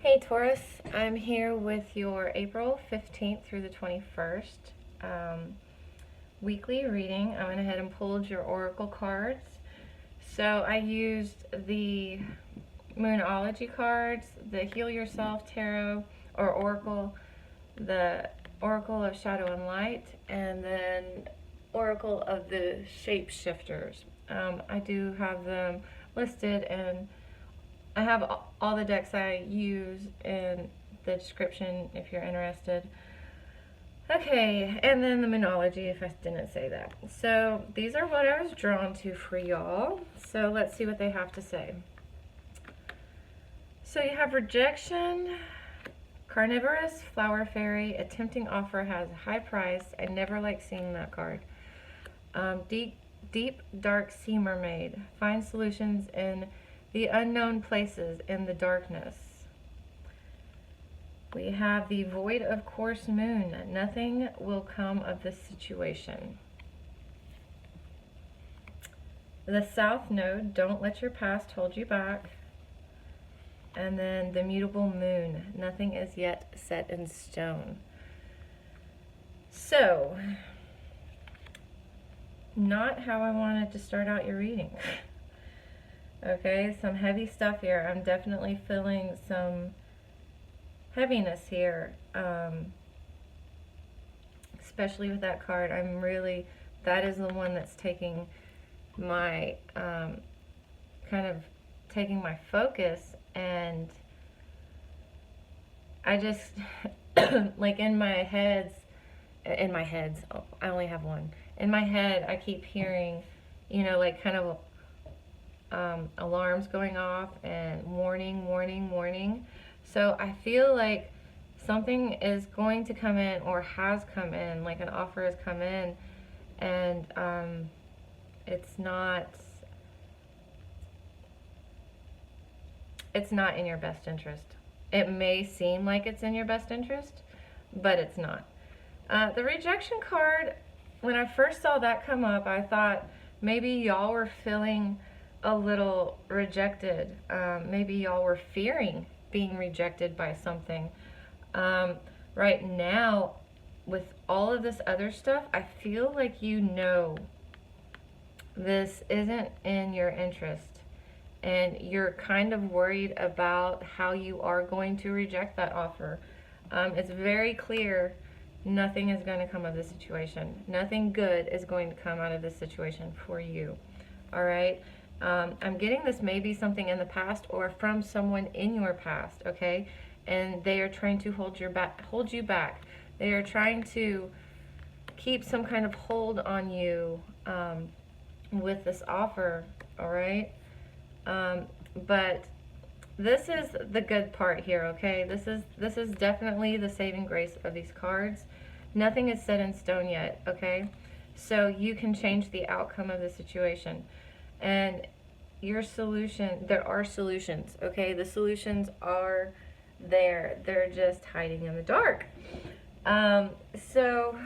Hey Taurus, I'm here with your April 15th through the 21st weekly reading. I went ahead and pulled your oracle cards. So I used the Moonology cards, the Heal Yourself Tarot or Oracle, the Oracle of Shadow and Light, and then Oracle of the Shapeshifters. I do have them listed, and I have all the decks I use in the description if you're interested. Okay, and then the Moonology if I didn't say that. So these are what I was drawn to for y'all. So let's see what they have to say. So you have rejection, carnivorous, flower fairy, a tempting offer has a high price. I never like seeing that card. Deep, dark sea mermaid, find solutions in the unknown places in the darkness. We have the void of course moon. Nothing will come of this situation. The south node, don't let your past hold you back. And then the mutable moon. Nothing is yet set in stone. So, not how I wanted to start out your reading. Okay, some heavy stuff here. I'm definitely feeling some heaviness here, especially with that card. That is the one that's taking my, kind of taking my focus, and I just, like in my heads, I only have one. In my head, I keep hearing, like kind of alarms going off and warning, warning, warning. So I feel like something is going to come in or has come in, like an offer has come in, and it's not in your best interest. It may seem like it's in your best interest, but it's not. The rejection card, when I first saw that come up, I thought maybe y'all were feeling a little rejected. Maybe y'all were fearing being rejected by something. Right now, with all of this other stuff, I feel like this isn't in your interest, and you're kind of worried about how you are going to reject that offer. It's very clear nothing is going to come of this situation. Nothing good is going to come out of this situation for you. All right? I'm getting this maybe something in the past or from someone in your past, okay? And they are trying to hold you back. They are trying to keep some kind of hold on you with this offer, all right? But this is the good part here, okay? This is definitely the saving grace of these cards. Nothing is set in stone yet, okay? So you can change the outcome of the situation. And your solution, there are solutions, okay? The solutions are there. They're just hiding in the dark. So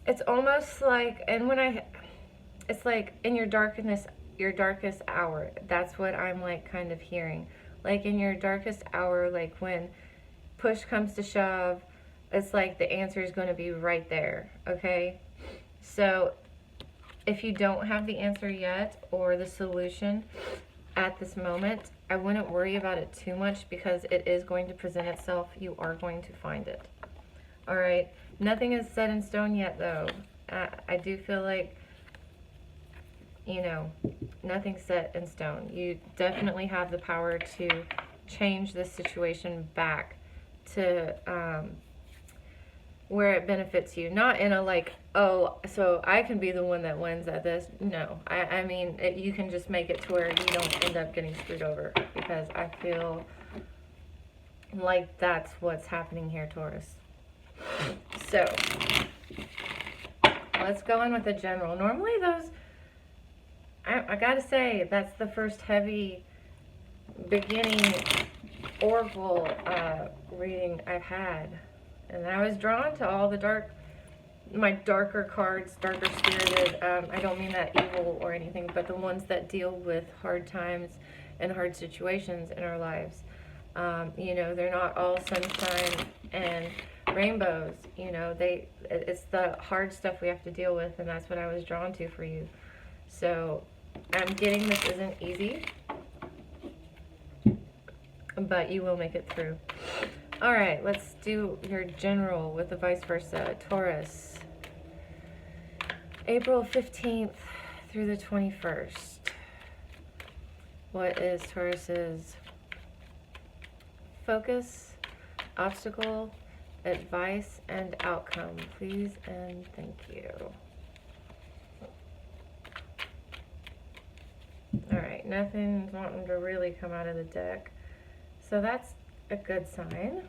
it's almost like, it's like in your darkest hour. That's what I'm like kind of hearing. Like in your darkest hour, like when push comes to shove, it's like the answer is going to be right there, okay? So if you don't have the answer yet or the solution at this moment, I wouldn't worry about it too much because it is going to present itself. You are going to find it. All right. Nothing is set in stone yet, though. I do feel like, nothing's set in stone. You definitely have the power to change this situation back to where it benefits you. Not in a like, oh, so I can be the one that wins at this. No, I mean, you can just make it to where you don't end up getting screwed over, because I feel like that's what's happening here, Taurus. So let's go in with the general. Normally those, I gotta say, that's the first heavy beginning oracle reading I've had. And I was drawn to all the my darker cards, darker spirited. I don't mean that evil or anything, but the ones that deal with hard times and hard situations in our lives. You know, they're not all sunshine and rainbows. You know, it's the hard stuff we have to deal with, and that's what I was drawn to for you. So I'm getting this isn't easy, but you will make it through. All right, let's do your general with the vice versa. Taurus, April 15th through the 21st. What is Taurus's focus, obstacle, advice, and outcome? Please and thank you. All right, nothing's wanting to really come out of the deck. So that's a good sign.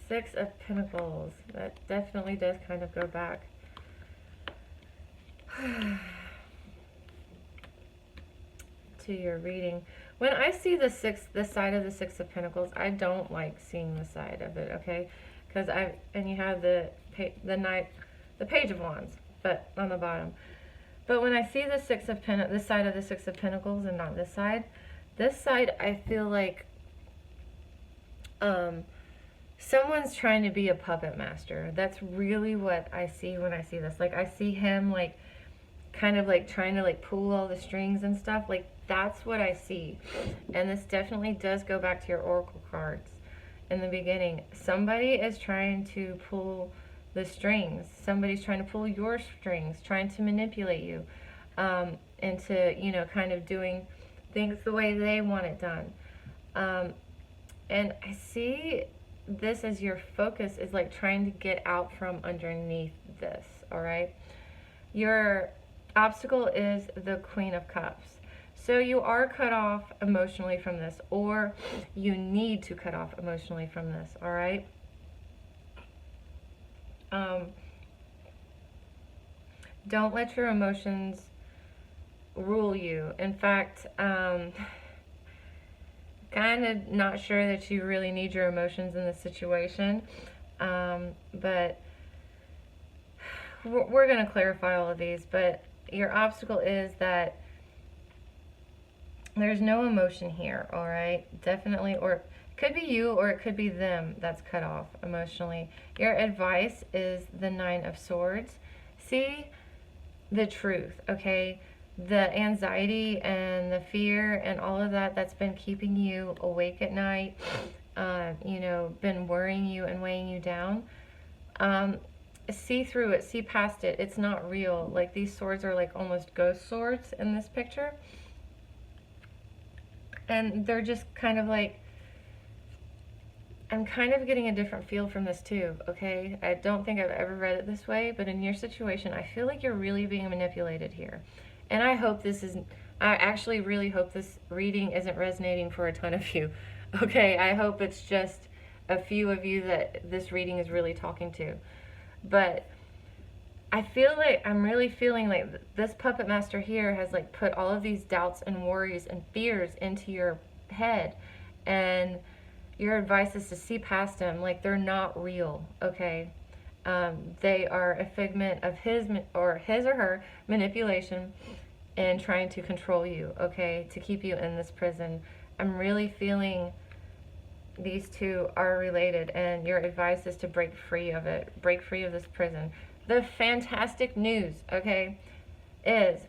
Six of Pentacles. That definitely does kind of go back. To your reading. When I see the side of the Six of Pentacles, I don't like seeing the side of it, okay? Because and you have the Page of Wands, but on the bottom. But when I see the this side of the Six of Pentacles and not this side I feel like someone's trying to be a puppet master. That's really what I see when I see this. Like, I see him like kind of like trying to like pull all the strings and stuff. Like, that's what I see. And this definitely does go back to your oracle cards in the beginning. Somebody is trying to pull the strings. Somebody's trying to pull your strings, trying to manipulate you into, you know, kind of doing things the way they want it done. And I see this as your focus is like trying to get out from underneath this, all right? Your obstacle is the Queen of Cups. So you are cut off emotionally from this, or you need to cut off emotionally from this, all right? Don't let your emotions rule you. In fact, kind of not sure that you really need your emotions in this situation, but we're going to clarify all of these. But your obstacle is that there's no emotion here, all right? Definitely, or it could be you or it could be them that's cut off emotionally. Your advice is the Nine of Swords. See the truth, okay? The anxiety and the fear and all of that that's been keeping you awake at night, you know, been worrying you and weighing you down. See through it, see past it. It's not real. Like, these swords are like almost ghost swords in this picture. And they're just kind of like, I'm kind of getting a different feel from this too, okay? I don't think I've ever read it this way, but in your situation, I feel like you're really being manipulated here. And I hope this isn't, I actually really hope this reading isn't resonating for a ton of you, okay? I hope it's just a few of you that this reading is really talking to. But I feel like, I'm really feeling like this puppet master here has like put all of these doubts and worries and fears into your head, and your advice is to see past them. Like, they're not real, okay? They are a figment of his or her manipulation and trying to control you, okay, to keep you in this prison. I'm really feeling these two are related, and your advice is to break free of it, break free of this prison. The fantastic news, okay, is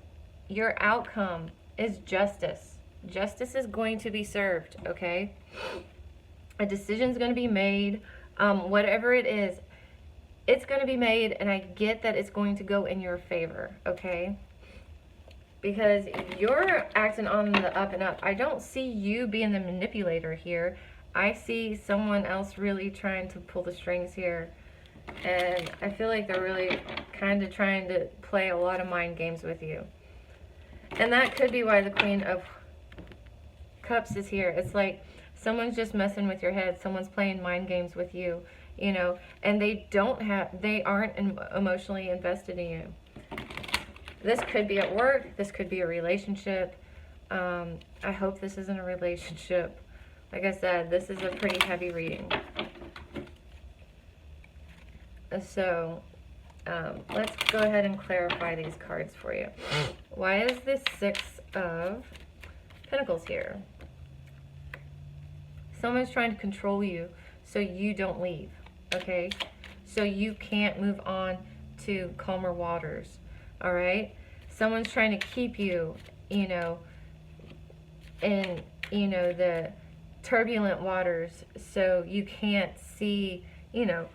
your outcome is justice. Justice is going to be served, okay? A decision's going to be made. Whatever it is, it's going to be made, and I get that it's going to go in your favor, okay? Because you're acting on the up and up. I don't see you being the manipulator here. I see someone else really trying to pull the strings here. And I feel like they're really kind of trying to play a lot of mind games with you. And that could be why the Queen of Cups is here. It's like someone's just messing with your head. Someone's playing mind games with you, you know, and they aren't emotionally invested in you. This could be at work. This could be a relationship. I hope this isn't a relationship. Like I said, this is a pretty heavy reading. So, let's go ahead and clarify these cards for you. Why is this Six of Pentacles here. Someone's trying to control you so you don't leave, okay? So you can't move on to calmer waters, all right? Someone's trying to keep you, you know, in, you know, the turbulent waters so you can't see, you know,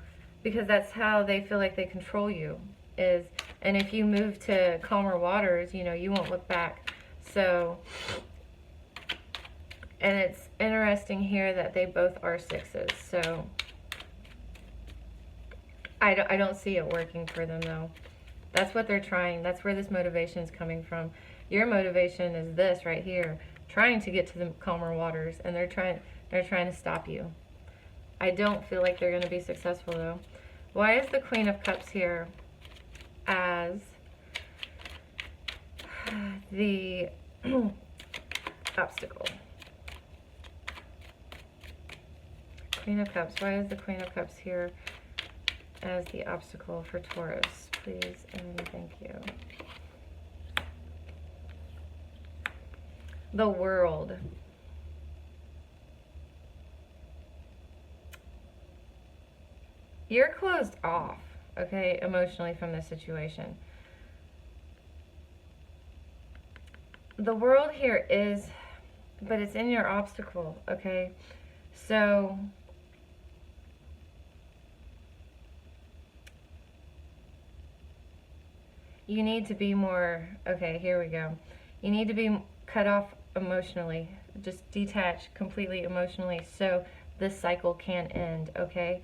because that's how they feel like they control you is, and if you move to calmer waters, you know, you won't look back. So, and it's interesting here that they both are sixes, so I don't see it working for them though. That's what they're trying. That's where this motivation is coming from. Your motivation is this right here, trying to get to the calmer waters, and they're trying to stop you. I don't feel like they're going to be successful though. Why is the Queen of Cups here as the obstacle? Queen of Cups. Why is the Queen of Cups here as the obstacle for Taurus? Please and thank you. The World. You're closed off, okay, emotionally from this situation. The World here is, but it's in your obstacle, okay? So, you need to be more, okay, here we go. You need to be cut off emotionally, just detach completely emotionally so this cycle can end, okay?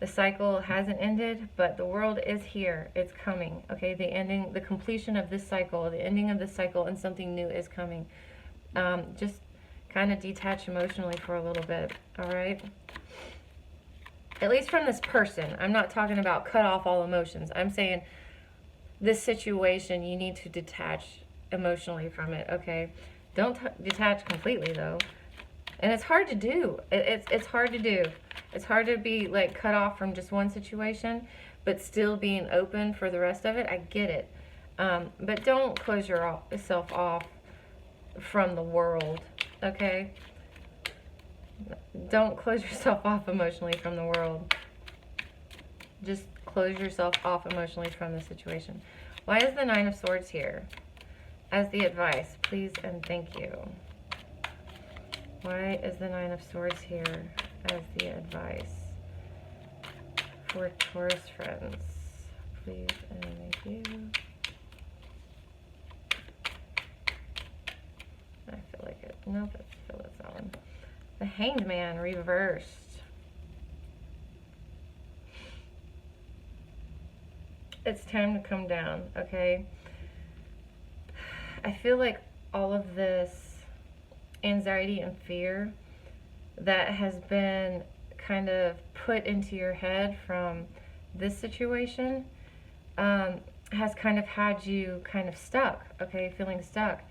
The cycle hasn't ended, but the World is here. It's coming, okay? The ending, the completion of this cycle, the ending of this cycle, and something new is coming. Just kind of detach emotionally for a little bit, all right? At least from this person. I'm not talking about cut off all emotions. I'm saying this situation, you need to detach emotionally from it, okay? Don't detach completely, though. And it's hard to do. It's hard to do. It's hard to be like cut off from just one situation, but still being open for the rest of it. I get it. But don't close yourself off from the world, okay? Don't close yourself off emotionally from the world. Just close yourself off emotionally from the situation. Why is the Nine of Swords here as the advice? Please and thank you. Why is the Nine of Swords here as the advice for Taurus friends? Please and thank you. I feel like it. Nope, I feel it's that one. The Hanged Man reversed. It's time to come down, okay? I feel like all of this anxiety and fear that has been kind of put into your head from this situation has kind of had you kind of stuck, okay? Feeling stuck.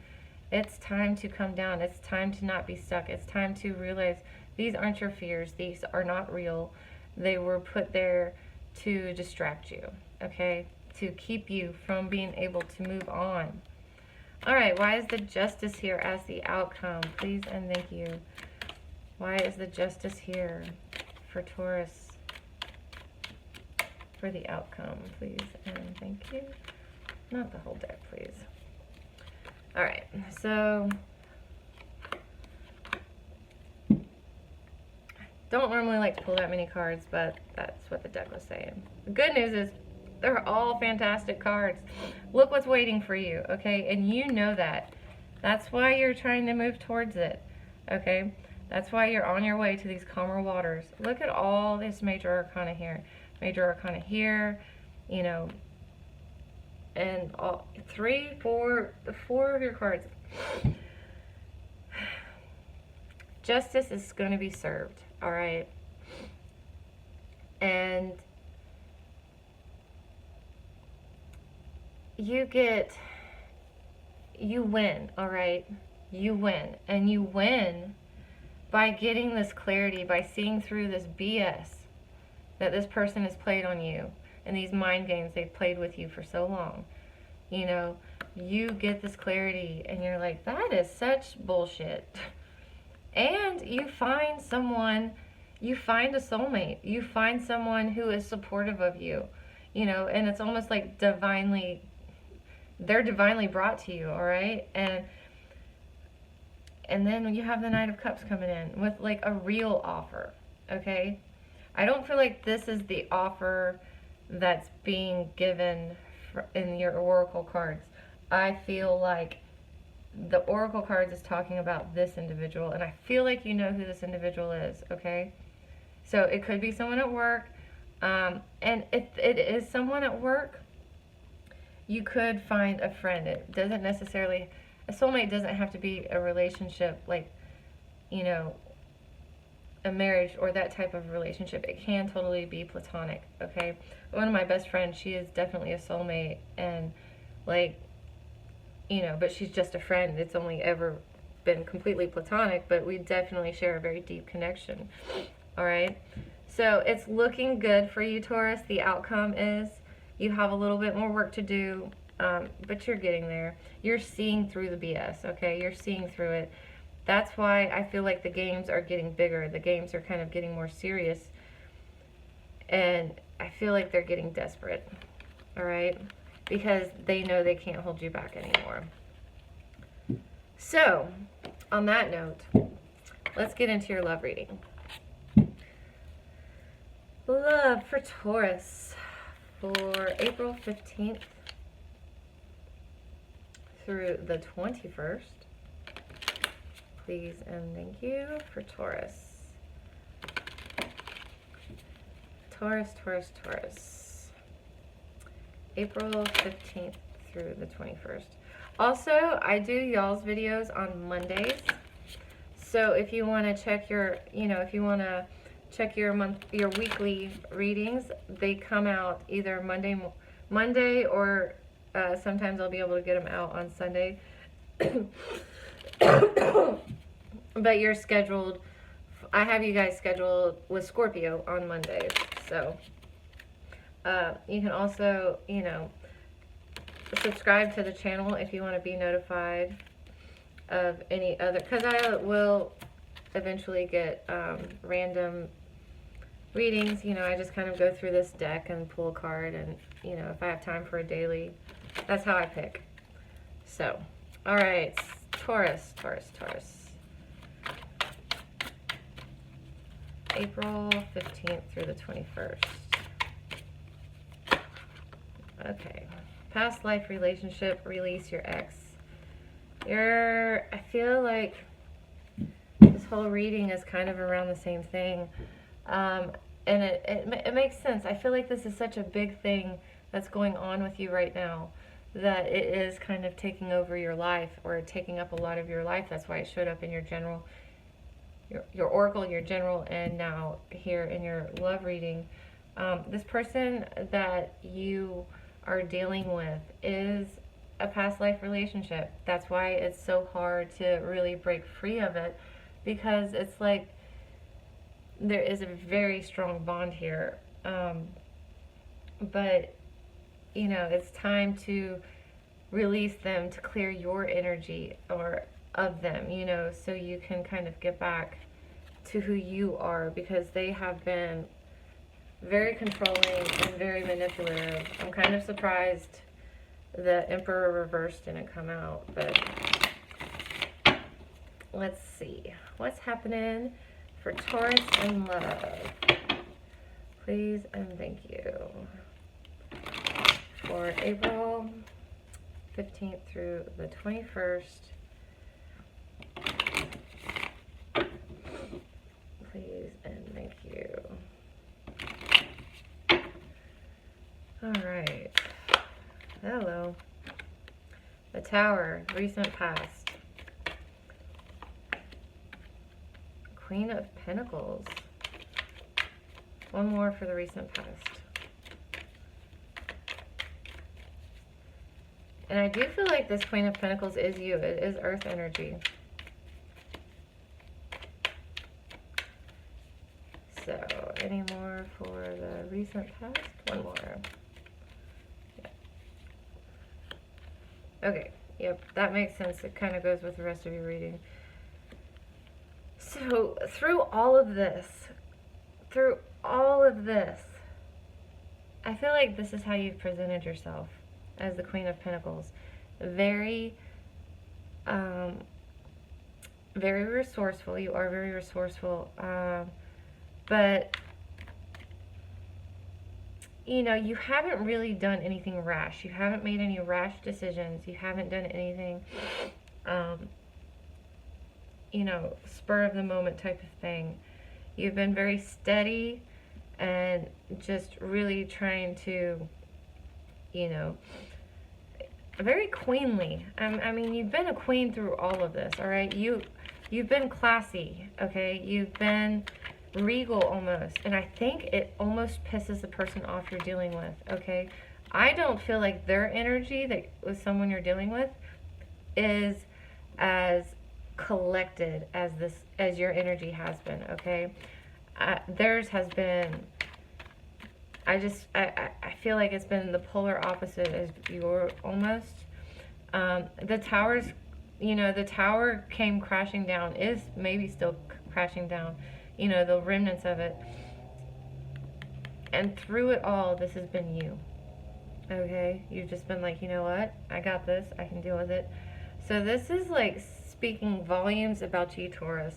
It's time to come down. It's time to not be stuck. It's time to realize these aren't your fears. These are not real. They were put there to distract you, okay? To keep you from being able to move on. All right, why is the Justice here as the outcome? Please and thank you. Why is the Justice here for Taurus for the outcome? Please and thank you. Not the whole deck, please. All right, so don't normally like to pull that many cards, but that's what the deck was saying. The good news is they're all fantastic cards. Look what's waiting for you, okay? And you know that. That's why you're trying to move towards it, okay? That's why you're on your way to these calmer waters. Look at all this major arcana here. Major arcana here, you know, and all four of your cards. Justice is going to be served, all right? And you win, all right? You win. And you win by getting this clarity, by seeing through this BS that this person has played on you and these mind games they've played with you for so long. You know, you get this clarity and you're like, that is such bullshit. And you find someone, you find a soulmate, you find someone who is supportive of you, you know, and it's almost like divinely, they're divinely brought to you, all right? And then when you have the Knight of Cups coming in with like a real offer, okay? I don't feel like this is the offer that's being given in your Oracle cards. I feel like the Oracle cards is talking about this individual, and I feel like you know who this individual is, okay? So it could be someone at work, and if it is someone at work, you could find a friend. It doesn't necessarily, a soulmate doesn't have to be a relationship like, you know, a marriage or that type of relationship. It can totally be platonic, okay? One of my best friends, she is definitely a soulmate, and like, you know, but she's just a friend. It's only ever been completely platonic, but we definitely share a very deep connection, all right? So it's looking good for you, Taurus. The outcome is you have a little bit more work to do, but you're getting there. You're seeing through the BS, okay? You're seeing through it. That's why I feel like the games are getting bigger. The games are kind of getting more serious, and I feel like they're getting desperate, all right? Because they know they can't hold you back anymore. So, on that note, let's get into your love reading. Love for Taurus for April 15th through the 21st. Please and thank you for Taurus. Taurus, Taurus, Taurus. April 15th through the 21st. Also, I do y'all's videos on Mondays. So if you want to check your, you know, if you want to check your weekly readings, they come out either Monday or sometimes I'll be able to get them out on Sunday. But you're scheduled, I have you guys scheduled with Scorpio on Mondays. So you can also, you know, subscribe to the channel if you want to be notified of any other, because I will eventually get random readings. You know, I just kind of go through this deck and pull a card, and, you know, if I have time for a daily, that's how I pick. So, all right, Taurus, Taurus, Taurus. April 15th through the 21st. Okay. Past life relationship, release your ex. I feel like this whole reading is kind of around the same thing. And it makes sense. I feel like this is such a big thing that's going on with you right now, that it is kind of taking over your life, or taking up a lot of your life. That's why it showed up in your general, your oracle, your general, and now here in your love reading. This person that you are dealing with is a past life relationship. That's why it's so hard to really break free of it, because it's like there is a very strong bond here. But, you know, it's time to release them, to clear your energy or of them, you know, so you can kind of get back to who you are, because they have been very controlling and very manipulative. I'm kind of surprised the Emperor reversed didn't come out, but let's see what's happening for Taurus and love. Please and thank you for April 15th through the 21st. Please and thank you. All right. Hello. The Tower, recent past. Queen of Pentacles. One more for the recent past. And I do feel like this Queen of Pentacles is you. It is Earth energy. So, any more for the recent past? One more. Yeah. Okay, yep, that makes sense. It kind of goes with the rest of your reading. So, through all of this, I feel like this is how you've presented yourself as the Queen of Pentacles. Very, very resourceful. You are very resourceful, but you know, you haven't really done anything rash. You haven't made any rash decisions. You haven't done anything, you know, spur of the moment type of thing. You've been very steady and just really trying to, you know, very queenly. I mean, you've been a queen through all of this, all right? You've been classy, okay? You've been regal almost, and I think it almost pisses the person off you're dealing with, okay? I don't feel like their energy that with someone you're dealing with is as collected as your energy has been, okay? Theirs has been, I feel like it's been the polar opposite as your almost. The towers, you know, the tower came crashing down, is maybe still crashing down, you know, the remnants of it. And through it all, this has been you, okay? You've just been like, you know what? I got this. I can deal with it. So this is like speaking volumes about you, Taurus.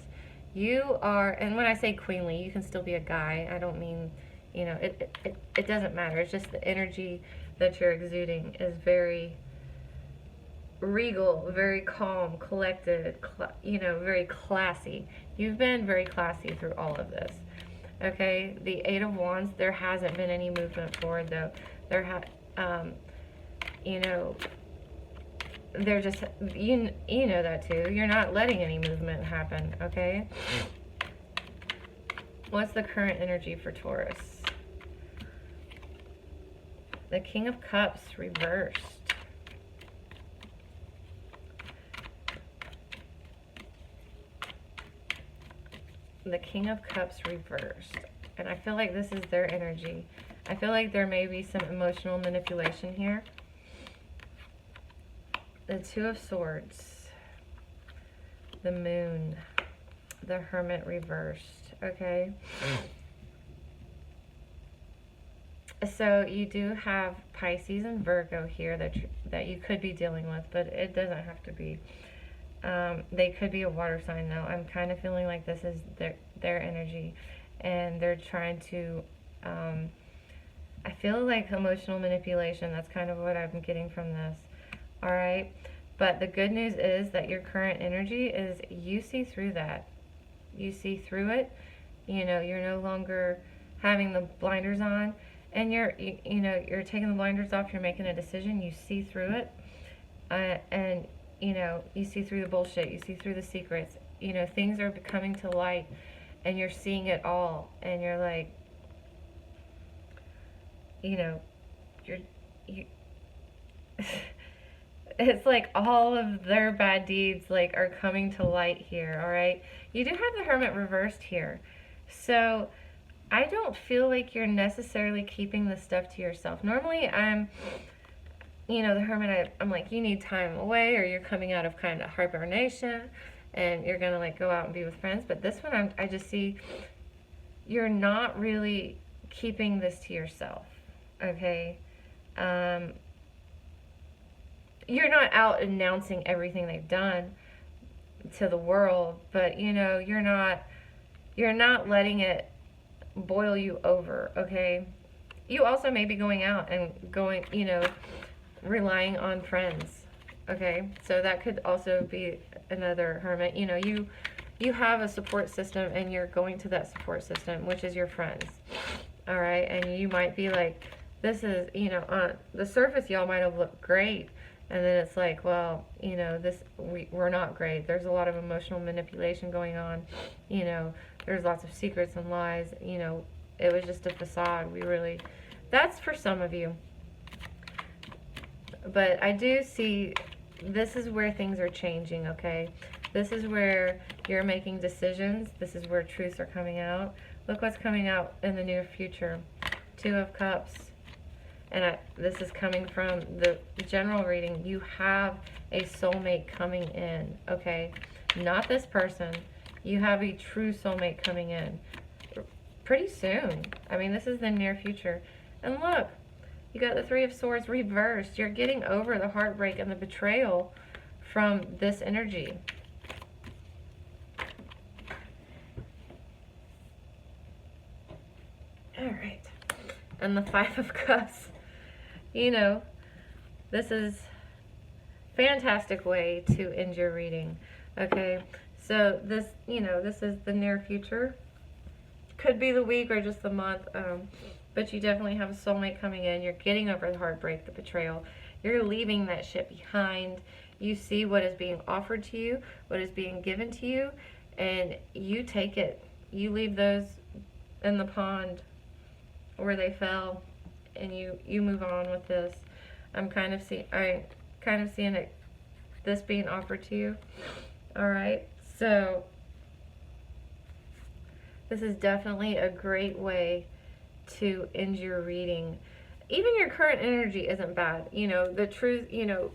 You are, and when I say queenly, you can still be a guy. I don't mean, you know, it doesn't matter. It's just the energy that you're exuding is very regal, very calm, collected, you know, very classy. You've been very classy through all of this. Okay, the Eight of Wands, there hasn't been any movement forward though. You know, they're just, you know that too. You're not letting any movement happen, okay? What's the current energy for Taurus? The King of Cups reversed. The King of Cups reversed. And I feel like this is their energy. I feel like there may be some emotional manipulation here. The Two of Swords. The Moon. The Hermit reversed. Okay. So you do have Pisces and Virgo here that you could be dealing with, but it doesn't have to be. They could be a water sign though. I'm kind of feeling like this is their energy, and they're trying to, I feel like emotional manipulation. That's kind of what I'm getting from this. All right. But the good news is that your current energy is, you see through that. You see through it. You know, you're no longer having the blinders on, and you're taking the blinders off. You're making a decision. You see through it, and you know, you see through the bullshit. You see through the secrets. You know, things are coming to light, and you're seeing it all, and you're like, you know, you it's like all of their bad deeds like are coming to light here, all right? You do have the Hermit reversed here. So I don't feel like you're necessarily keeping this stuff to yourself. Normally I'm, you know, the Hermit, I'm like, you need time away, or you're coming out of kind of hibernation and you're going to like go out and be with friends. But this one, I just see you're not really keeping this to yourself, okay? You're not out announcing everything they've done to the world, but you know, you're not letting it boil you over, okay? You also may be going out and going, you know, relying on friends, okay? So that could also be another Hermit. You know, you have a support system, and you're going to that support system, which is your friends, all right? And you might be like, this is, you know, on the surface y'all might have looked great, and then it's like, well, you know, we're not great. There's a lot of emotional manipulation going on. You know, there's lots of secrets and lies. You know, it was just a facade. That's for some of you. But I do see this is where things are changing, okay? This is where you're making decisions. This is where truths are coming out. Look what's coming out in the near future. Two of Cups. and this is coming from the general reading, you have a soulmate coming in, okay? Not this person. You have a true soulmate coming in pretty soon. I mean, this is the near future. And look, you got the Three of Swords reversed. You're getting over the heartbreak and the betrayal from this energy. All right. And the Five of Cups. You know, this is a fantastic way to end your reading. Okay, so this, you know, this is the near future. Could be the week or just the month, but you definitely have a soulmate coming in. You're getting over the heartbreak, the betrayal. You're leaving that shit behind. You see what is being offered to you, what is being given to you, and you take it. You leave those in the pond where they fell, and you move on with this. I'm kind of seeing it, this being offered to you. All right, so this is definitely a great way to end your reading. Even your current energy isn't bad. You know, the truth, you know,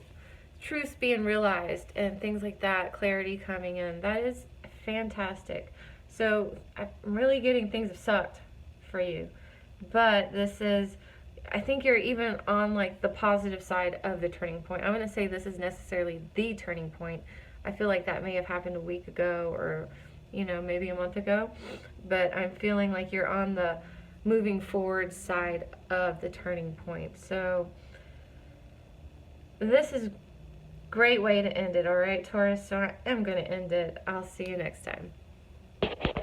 truths being realized and things like that, clarity coming in. That is fantastic. So I'm really getting things have sucked for you. But this is, I think you're even on like the positive side of the turning point. I'm going to say this is necessarily the turning point. I feel like that may have happened a week ago or, you know, maybe a month ago. But I'm feeling like you're on the moving forward side of the turning point. So this is a great way to end it, all right, Taurus? So I am going to end it. I'll see you next time.